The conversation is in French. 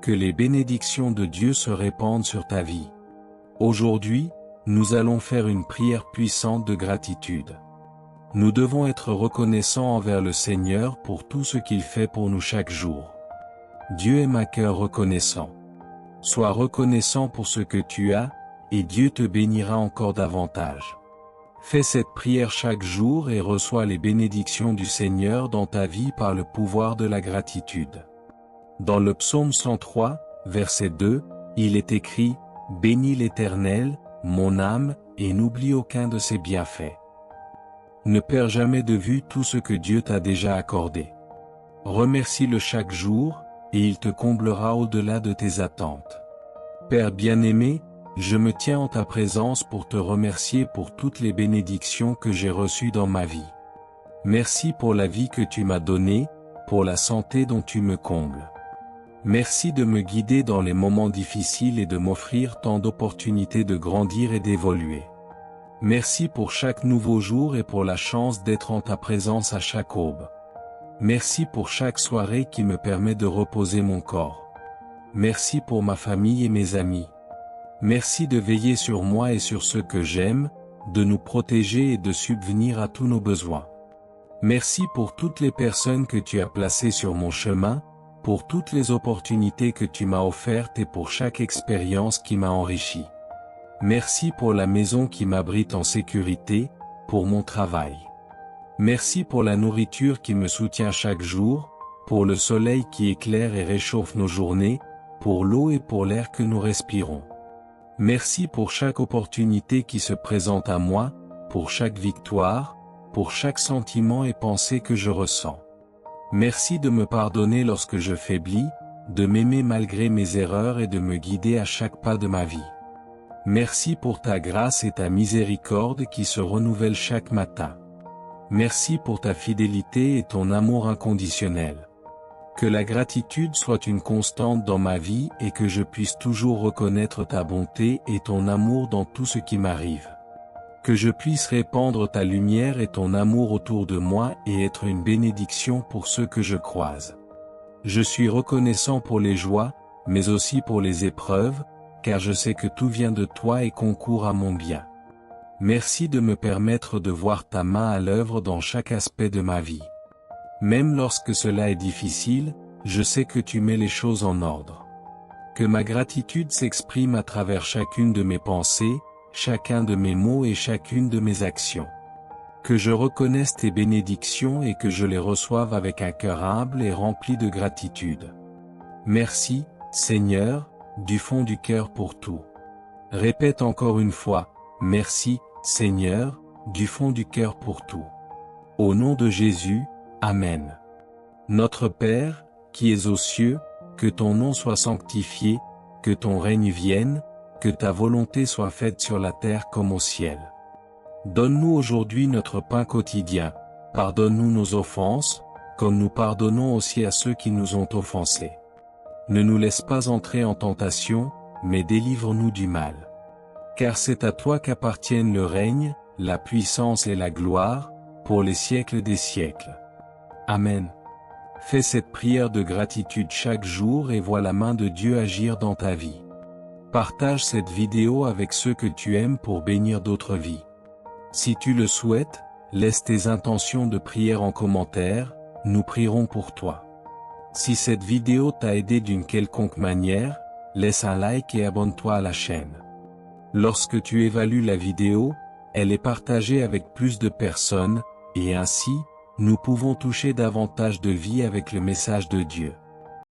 Que les bénédictions de Dieu se répandent sur ta vie. Aujourd'hui, nous allons faire une prière puissante de gratitude. Nous devons être reconnaissants envers le Seigneur pour tout ce qu'il fait pour nous chaque jour. Dieu aime un cœur reconnaissant. Sois reconnaissant pour ce que tu as, et Dieu te bénira encore davantage. Fais cette prière chaque jour et reçois les bénédictions du Seigneur dans ta vie par le pouvoir de la gratitude. Dans le psaume 103, verset 2, il est écrit « Bénis l'Éternel, mon âme, et n'oublie aucun de ses bienfaits. » Ne perds jamais de vue tout ce que Dieu t'a déjà accordé. Remercie-le chaque jour, et il te comblera au-delà de tes attentes. Père bien-aimé, je me tiens en ta présence pour te remercier pour toutes les bénédictions que j'ai reçues dans ma vie. Merci pour la vie que tu m'as donnée, pour la santé dont tu me combles. Merci de me guider dans les moments difficiles et de m'offrir tant d'opportunités de grandir et d'évoluer. Merci pour chaque nouveau jour et pour la chance d'être en ta présence à chaque aube. Merci pour chaque soirée qui me permet de reposer mon corps. Merci pour ma famille et mes amis. Merci de veiller sur moi et sur ceux que j'aime, de nous protéger et de subvenir à tous nos besoins. Merci pour toutes les personnes que tu as placées sur mon chemin, pour toutes les opportunités que tu m'as offertes et pour chaque expérience qui m'a enrichi. Merci pour la maison qui m'abrite en sécurité, pour mon travail. Merci pour la nourriture qui me soutient chaque jour, pour le soleil qui éclaire et réchauffe nos journées, pour l'eau et pour l'air que nous respirons. Merci pour chaque opportunité qui se présente à moi, pour chaque victoire, pour chaque sentiment et pensée que je ressens. Merci de me pardonner lorsque je faiblis, de m'aimer malgré mes erreurs et de me guider à chaque pas de ma vie. Merci pour ta grâce et ta miséricorde qui se renouvellent chaque matin. Merci pour ta fidélité et ton amour inconditionnel. Que la gratitude soit une constante dans ma vie et que je puisse toujours reconnaître ta bonté et ton amour dans tout ce qui m'arrive. Que je puisse répandre ta lumière et ton amour autour de moi et être une bénédiction pour ceux que je croise. Je suis reconnaissant pour les joies, mais aussi pour les épreuves, car je sais que tout vient de toi et concourt à mon bien. Merci de me permettre de voir ta main à l'œuvre dans chaque aspect de ma vie. Même lorsque cela est difficile, je sais que tu mets les choses en ordre. Que ma gratitude s'exprime à travers chacune de mes pensées, chacun de mes mots et chacune de mes actions. Que je reconnaisse tes bénédictions et que je les reçoive avec un cœur humble et rempli de gratitude. Merci, Seigneur, du fond du cœur pour tout. Répète encore une fois, merci, Seigneur, du fond du cœur pour tout. Au nom de Jésus, Amen. Notre Père, qui es aux cieux, que ton nom soit sanctifié, que ton règne vienne, que ta volonté soit faite sur la terre comme au ciel. Donne-nous aujourd'hui notre pain quotidien, pardonne-nous nos offenses, comme nous pardonnons aussi à ceux qui nous ont offensés. Ne nous laisse pas entrer en tentation, mais délivre-nous du mal. Car c'est à toi qu'appartiennent le règne, la puissance et la gloire, pour les siècles des siècles. Amen. Fais cette prière de gratitude chaque jour et vois la main de Dieu agir dans ta vie. Partage cette vidéo avec ceux que tu aimes pour bénir d'autres vies. Si tu le souhaites, laisse tes intentions de prière en commentaire, nous prierons pour toi. Si cette vidéo t'a aidé d'une quelconque manière, laisse un like et abonne-toi à la chaîne. Lorsque tu évalues la vidéo, elle est partagée avec plus de personnes, et ainsi, nous pouvons toucher davantage de vies avec le message de Dieu.